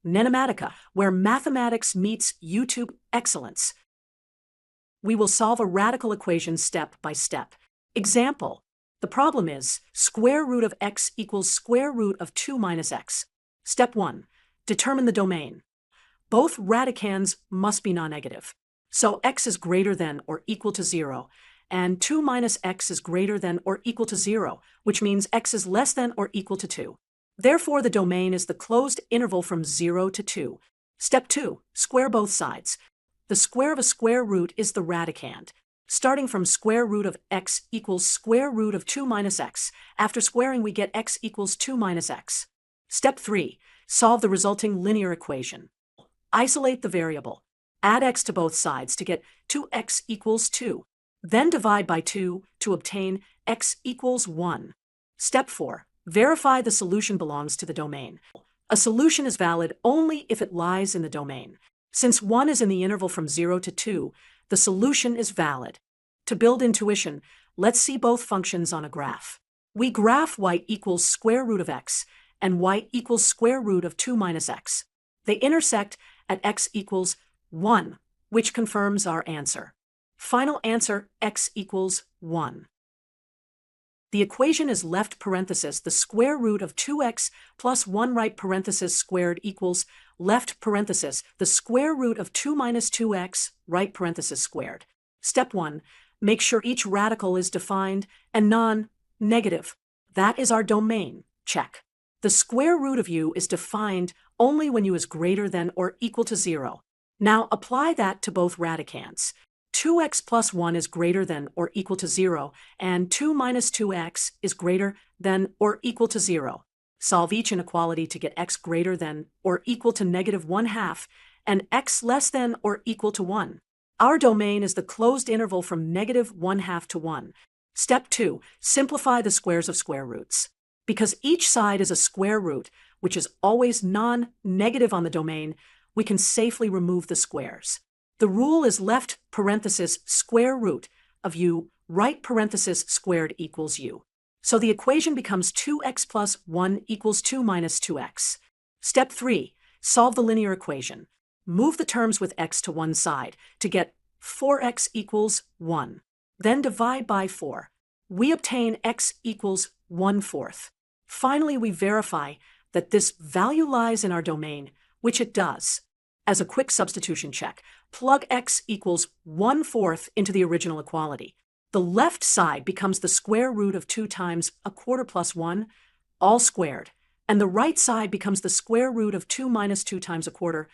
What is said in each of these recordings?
Nenomatica, where mathematics meets YouTube excellence. We will solve a radical equation step by step. Example. The problem is square root of x equals square root of 2 minus x. Step 1. Determine the domain. Both radicands must be non-negative. So x is greater than or equal to 0, and 2 minus x is greater than or equal to 0, which means x is less than or equal to 2. Therefore, the domain is the closed interval from 0 to 2. Step 2. Square both sides. The square of a square root is the radicand. Starting from square root of x equals square root of 2 minus x. After squaring, we get x equals 2 minus x. Step 3. Solve the resulting linear equation. Isolate the variable. Add x to both sides to get 2x equals 2. Then divide by 2 to obtain x equals 1. Step 4. Verify the solution belongs to the domain. A solution is valid only if it lies in the domain. Since 1 is in the interval from 0 to 2, the solution is valid. To build intuition, let's see both functions on a graph. We graph y equals square root of x and y equals square root of 2 minus x. They intersect at x equals 1, which confirms our answer. Final answer, x equals 1. The equation is left parenthesis the square root of 2x plus 1 right parenthesis squared equals left parenthesis the square root of 2 minus 2x right parenthesis squared. Step 1. Make sure each radical is defined and non-negative. That is our domain. Check. The square root of u is defined only when u is greater than or equal to 0. Now apply that to both radicands. 2x plus 1 is greater than or equal to 0, and 2 minus 2x is greater than or equal to 0. Solve each inequality to get x greater than or equal to negative 1/2 and x less than or equal to 1. Our domain is the closed interval from negative 1/2 to 1. Step 2. Simplify the squares of square roots. Because each side is a square root, which is always non-negative on the domain, we can safely remove the squares. The rule is left parenthesis square root of u right parenthesis squared equals u. So the equation becomes 2x plus 1 equals 2 minus 2x. Step 3. Solve the linear equation. Move the terms with x to one side to get 4x equals 1. Then divide by 4. We obtain x equals 1/4. Finally, we verify that this value lies in our domain, which it does. As a quick substitution check, plug x equals 1/4 into the original equality. The left side becomes the square root of 2 times 1/4 plus 1, all squared, and the right side becomes the square root of 2 minus 2 times 1/4,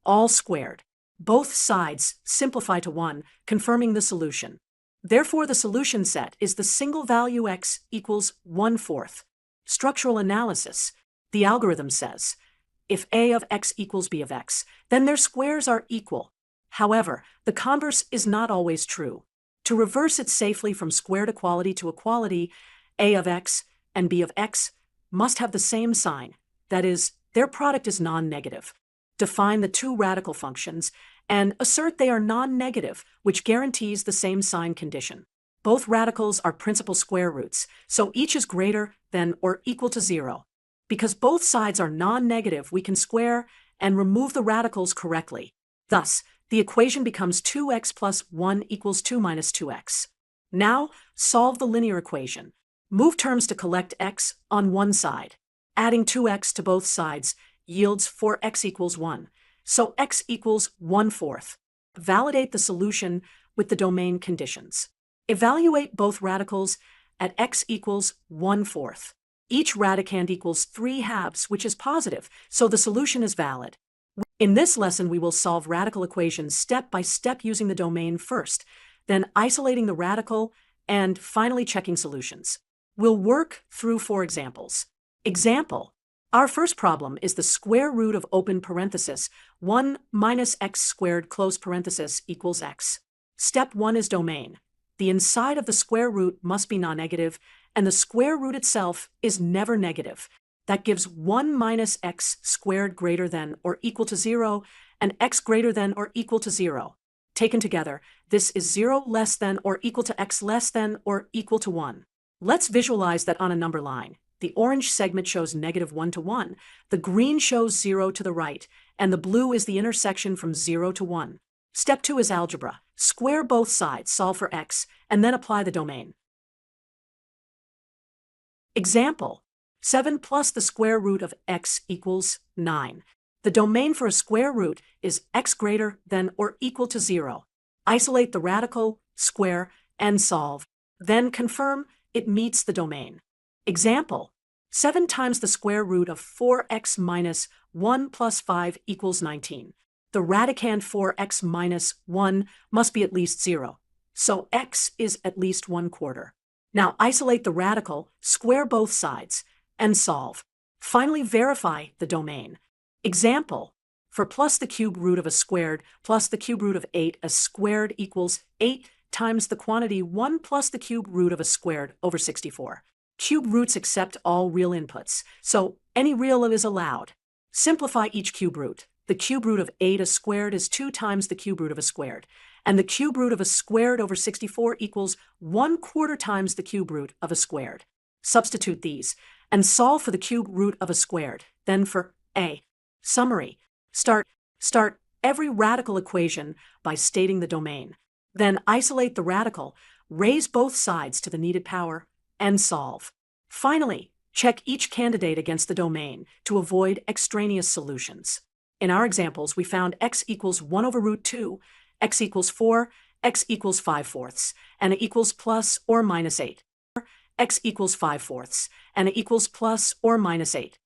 all squared. Both sides simplify to 1, confirming the solution. Therefore, the solution set is the single value x equals 1/4. Structural analysis. The algorithm says, if a of x equals b of x, then their squares are equal. However, the converse is not always true. To reverse it safely from squared equality to equality, a of x and b of x must have the same sign. That is, their product is non-negative. Define the two radical functions and assert they are non-negative, which guarantees the same sign condition. Both radicals are principal square roots, so each is greater than or equal to 0. Because both sides are non-negative, we can square and remove the radicals correctly. Thus, the equation becomes 2x plus 1 equals 2 minus 2x. Now, solve the linear equation. Move terms to collect x on one side. Adding 2x to both sides yields 4x equals 1. So x equals 1/4. Validate the solution with the domain conditions. Evaluate both radicals at x equals 1/4. Each radicand equals 3/2, which is positive, so the solution is valid. In this lesson, we will solve radical equations step by step using the domain first, then isolating the radical, and finally checking solutions. We'll work through 4 examples. Example. Our first problem is the square root of open parenthesis 1 minus x squared close parenthesis equals x. Step 1 is domain. The inside of the square root must be non-negative, and the square root itself is never negative. That gives 1 minus x squared greater than or equal to 0, and x greater than or equal to 0. Taken together, this is 0 less than or equal to x less than or equal to 1. Let's visualize that on a number line. The orange segment shows -1 to 1, the green shows 0 to the right, and the blue is the intersection from 0 to 1. Step 2 is algebra. Square both sides, solve for x, and then apply the domain. Example: 7 plus the square root of x equals 9. The domain for a square root is x greater than or equal to 0. Isolate the radical, square, and solve. Then confirm it meets the domain. Example: 7 times the square root of 4x minus 1 plus 5 equals 19. The radicand for x minus 1 must be at least 0, so x is at least 1/4. Now isolate the radical, square both sides, and solve. Finally verify the domain. Example: for plus the cube root of a squared plus the cube root of 8 a squared equals 8 times the quantity 1 plus the cube root of a squared over 64. Cube roots accept all real inputs, so any real is allowed. Simplify each cube root. The cube root of 8 a squared is 2 times the cube root of a squared, and the cube root of a squared over 64 equals 1/4 times the cube root of a squared. Substitute these, and solve for the cube root of a squared, then for a. Summary: Start every radical equation by stating the domain. Then isolate the radical, raise both sides to the needed power, and solve. Finally, check each candidate against the domain to avoid extraneous solutions. In our examples, we found x equals 1/√2, x equals 4, x equals 5/4, and it equals plus or minus 8. X equals 5/4, and it equals plus or minus 8.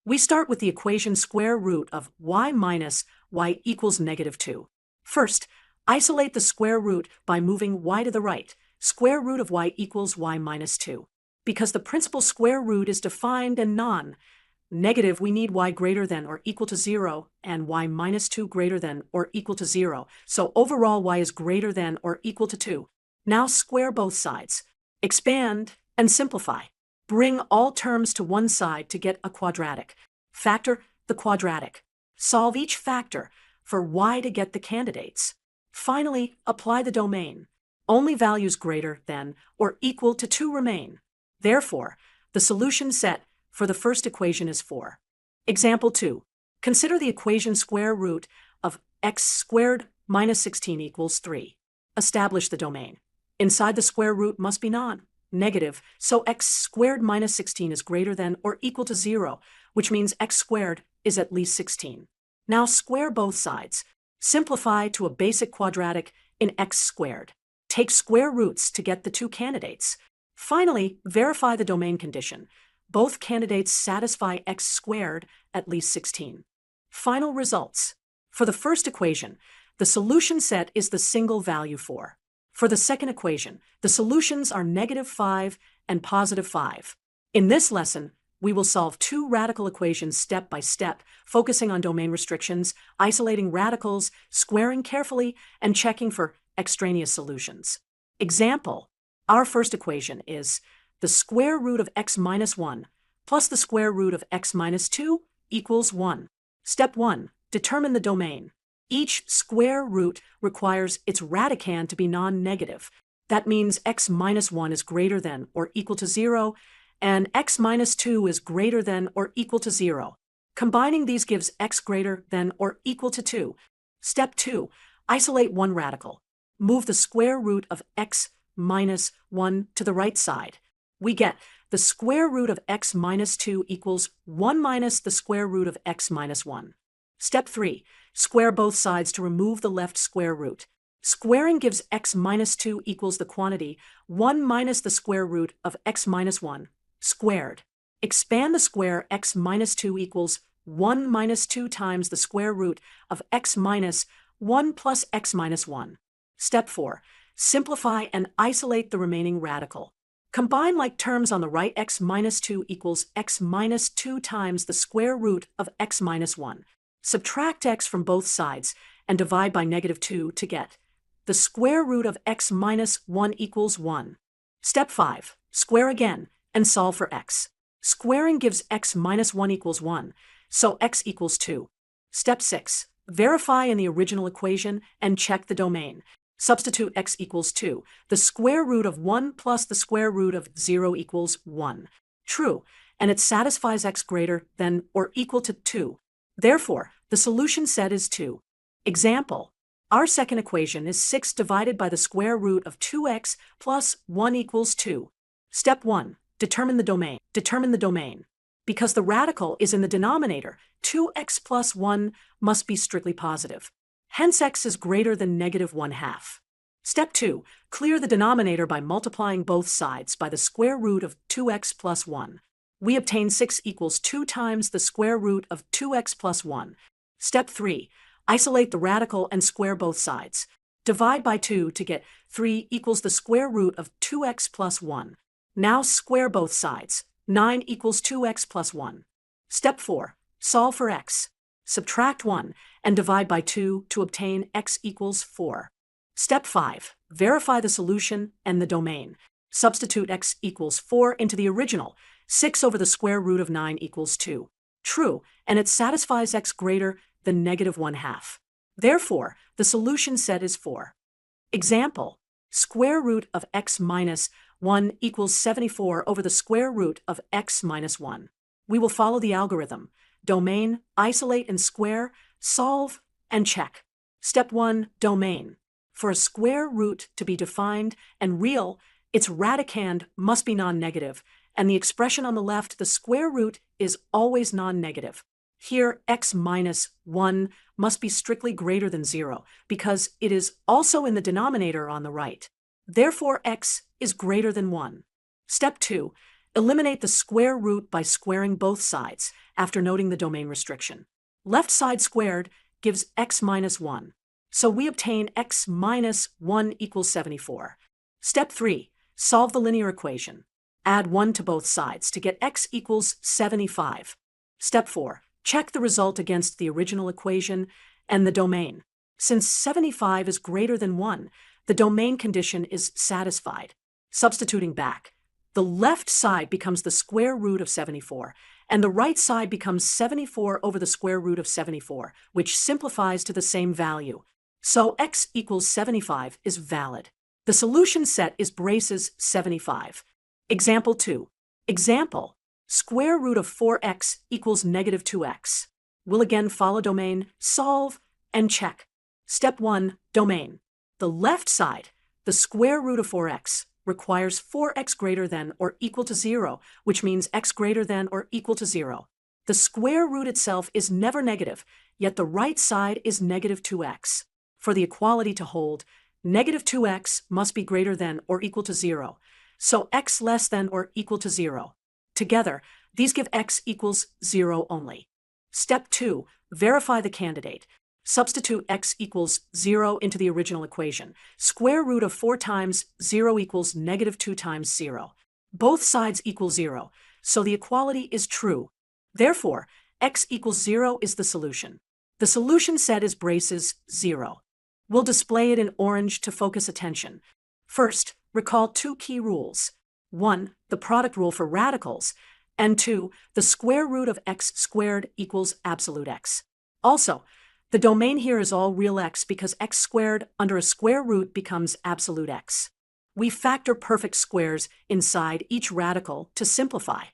We start with the equation square root of y minus y equals -2. First, isolate the square root by moving y to the right. Square root of y equals y minus 2. Because the principal square root is defined and non-negative, we need y greater than or equal to 0 and y minus 2 greater than or equal to 0. So overall y is greater than or equal to 2. Now square both sides. Expand and simplify. Bring all terms to one side to get a quadratic. Factor the quadratic. Solve each factor for y to get the candidates. Finally, apply the domain. Only values greater than or equal to 2 remain. Therefore, the solution set for the first equation is 4. Example 2. Consider the equation square root of x squared minus 16 equals 3. Establish the domain. Inside the square root must be non-negative, so x squared minus 16 is greater than or equal to 0, which means x squared is at least 16. Now square both sides. Simplify to a basic quadratic in x squared. Take square roots to get the two candidates. Finally, verify the domain condition. Both candidates satisfy x squared at least 16. Final results. For the first equation, the solution set is the single value 4. For the second equation, the solutions are -5 and +5. In this lesson, we will solve 2 radical equations step by step, focusing on domain restrictions, isolating radicals, squaring carefully, and checking for extraneous solutions. Example: our first equation is the square root of x minus 1 plus the square root of x minus 2 equals 1. Step 1. Determine the domain. Each square root requires its radicand to be non-negative. That means x minus 1 is greater than or equal to 0, and x minus 2 is greater than or equal to 0. Combining these gives x greater than or equal to 2. Step 2. Isolate one radical. Move the square root of x minus 1 to the right side. We get the square root of x minus 2 equals 1 minus the square root of x minus 1. Step 3. Square both sides to remove the left square root. Squaring gives x minus 2 equals the quantity 1 minus the square root of x minus 1 squared. Expand the square x minus 2 equals 1 minus 2 times the square root of x minus 1 plus x minus 1. Step 4. Simplify and isolate the remaining radical. Combine like terms on the right. X minus 2 equals x minus 2 times the square root of x minus 1. Subtract x from both sides and divide by -2 to get the square root of x minus 1 equals 1. Step 5. Square again and solve for x. Squaring gives x minus 1 equals 1, so x equals 2. Step 6. Verify in the original equation and check the domain. Substitute x equals 2. The square root of 1 plus the square root of 0 equals 1. True, and it satisfies x greater than or equal to 2. Therefore, the solution set is 2. Example. Our second equation is 6 divided by the square root of 2x plus 1 equals 2. Step 1. Determine the domain. Determine the domain. Because the radical is in the denominator, 2x plus 1 must be strictly positive. Hence x is greater than negative 1/2. Step 2. Clear the denominator by multiplying both sides by the square root of 2x plus 1. We obtain 6 equals 2 times the square root of 2x plus 1. Step 3. Isolate the radical and square both sides. Divide by 2 to get 3 equals the square root of 2x plus 1. Now square both sides. 9 equals 2x plus 1. Step 4. Solve for x. Subtract 1 and divide by 2 to obtain x equals 4. Step 5. Verify the solution and the domain. Substitute x equals 4 into the original. 6 over the square root of 9 equals 2. True, and it satisfies x greater than negative 1/2. Therefore, the solution set is 4. Example. Square root of x minus 1 equals 74 over the square root of x minus 1. We will follow the algorithm. Domain, isolate and square, solve, and check. Step 1. Domain. For a square root to be defined and real, its radicand must be non-negative, and the expression on the left, the square root, is always non-negative. Here, x minus 1 must be strictly greater than 0, because it is also in the denominator on the right. Therefore, x is greater than 1. Step 2. Eliminate the square root by squaring both sides, after noting the domain restriction. Left side squared gives x minus 1. So we obtain x minus 1 equals 74. Step 3. Solve the linear equation. Add 1 to both sides to get x equals 75. Step 4. Check the result against the original equation and the domain. Since 75 is greater than 1, the domain condition is satisfied. Substituting back, the left side becomes the square root of 74, and the right side becomes 74 over the square root of 74, which simplifies to the same value. So x equals 75 is valid. The solution set is braces 75. Example 2. Example. Square root of 4x equals negative 2x. We'll again follow domain, solve, and check. Step 1. Domain. The left side, the square root of 4x, requires 4x greater than or equal to 0, which means x greater than or equal to 0. The square root itself is never negative, yet the right side is negative 2x. For the equality to hold, negative 2x must be greater than or equal to 0, so x less than or equal to 0. Together, these give x equals 0 only. Step 2. Verify the candidate. Substitute x equals 0 into the original equation. Square root of 4 times 0 equals negative 2 times 0. Both sides equal 0, so the equality is true. Therefore, x equals 0 is the solution. The solution set is braces 0. We'll display it in orange to focus attention. First, recall 2 key rules. 1. The product rule for radicals, and 2. The square root of x squared equals absolute x. Also, the domain here is all real x because x squared under a square root becomes absolute x. We factor perfect squares inside each radical to simplify.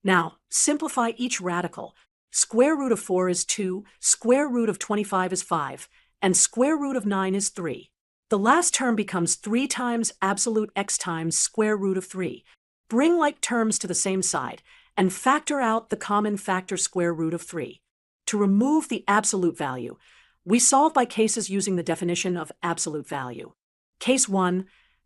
Now, simplify each radical. Square root of 4 is 2, square root of 25 is 5, and square root of 9 is 3. The last term becomes 3 times absolute x times square root of 3. Bring like terms to the same side, and factor out the common factor square root of 3. To remove the absolute value, we solve by cases using the definition of absolute value. Case 1,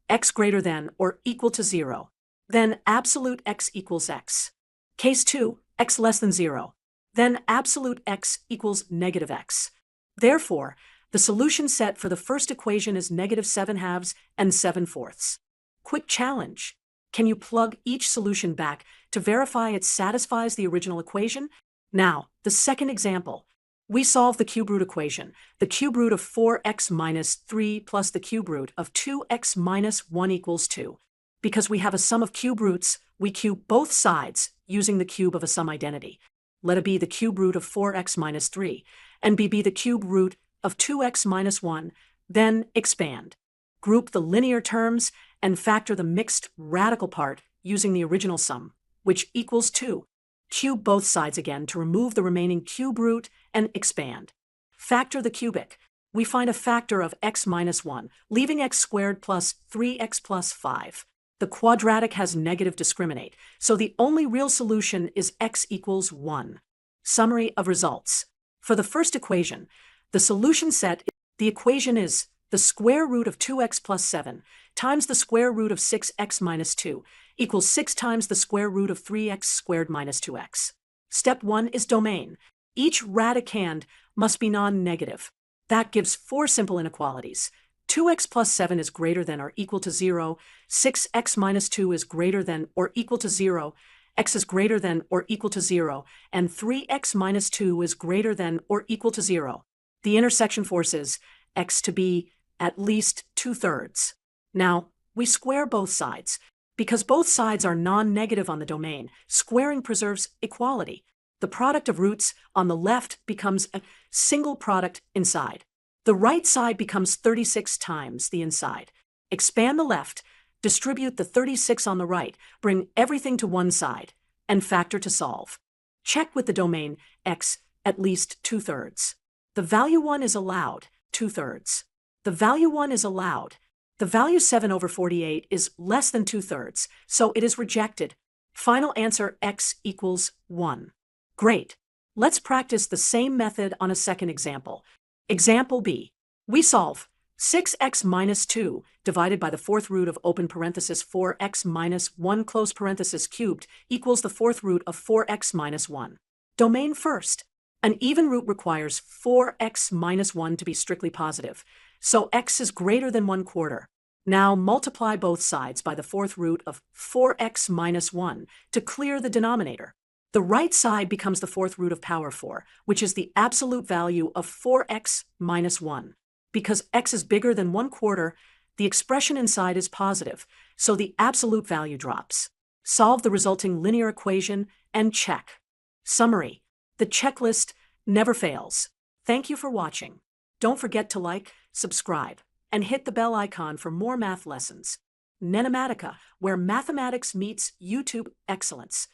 x greater than or equal to 0. Then absolute x equals x. Case 2, x less than 0. Then absolute x equals negative x. Therefore, the solution set for the first equation is negative 7/2 and 7/4. Quick challenge. Can you plug each solution back to verify it satisfies the original equation? Now, the second example. We solve the cube root equation, the cube root of 4x minus 3 plus the cube root of 2x minus 1 equals 2. Because we have a sum of cube roots, we cube both sides using the cube of a sum identity. Let A be the cube root of 4x minus 3, and B be the cube root of 2x minus 1, then expand. Group the linear terms and factor the mixed radical part using the original sum. which equals 2. Cube both sides again to remove the remaining cube root and expand. Factor the cubic. We find a factor of x minus 1, leaving x squared plus 3x plus 5. The quadratic has negative discriminant, so the only real solution is x equals 1. Summary of results. For the first equation, the solution set, the equation is the square root of 2x plus 7 times the square root of 6x minus 2 equals 6 times the square root of 3x squared minus 2x. Step 1 is domain. Each radicand must be non-negative. That gives 4 simple inequalities. 2x plus 7 is greater than or equal to 0, 6x minus 2 is greater than or equal to 0, x is greater than or equal to 0, and 3x minus 2 is greater than or equal to 0. The intersection forces x to be at least 2/3. Now, we square both sides. Because both sides are non-negative on the domain, squaring preserves equality. The product of roots on the left becomes a single product inside. The right side becomes 36 times the inside. Expand the left, distribute the 36 on the right, bring everything to one side, and factor to solve. Check with the domain x at least 2/3. The value 1 is allowed, 2/3. The value 1 is allowed. The value 7/48 is less than 2/3, so it is rejected. Final answer x equals 1. Great. Let's practice the same method on a second example. Example B. We solve 6x minus 2 divided by the fourth root of open parenthesis 4x minus 1 close parenthesis cubed equals the fourth root of 4x minus 1. Domain first. An even root requires 4x minus 1 to be strictly positive, so x is greater than 1/4. Now multiply both sides by the fourth root of 4x minus 1 to clear the denominator. The right side becomes the fourth root of power 4, which is the absolute value of 4x minus 1. Because x is bigger than 1/4, the expression inside is positive, so the absolute value drops. Solve the resulting linear equation and check. Summary. The checklist never fails. Thank you for watching. Don't forget to like, subscribe, and hit the bell icon for more math lessons. Nenomatica, where mathematics meets YouTube excellence.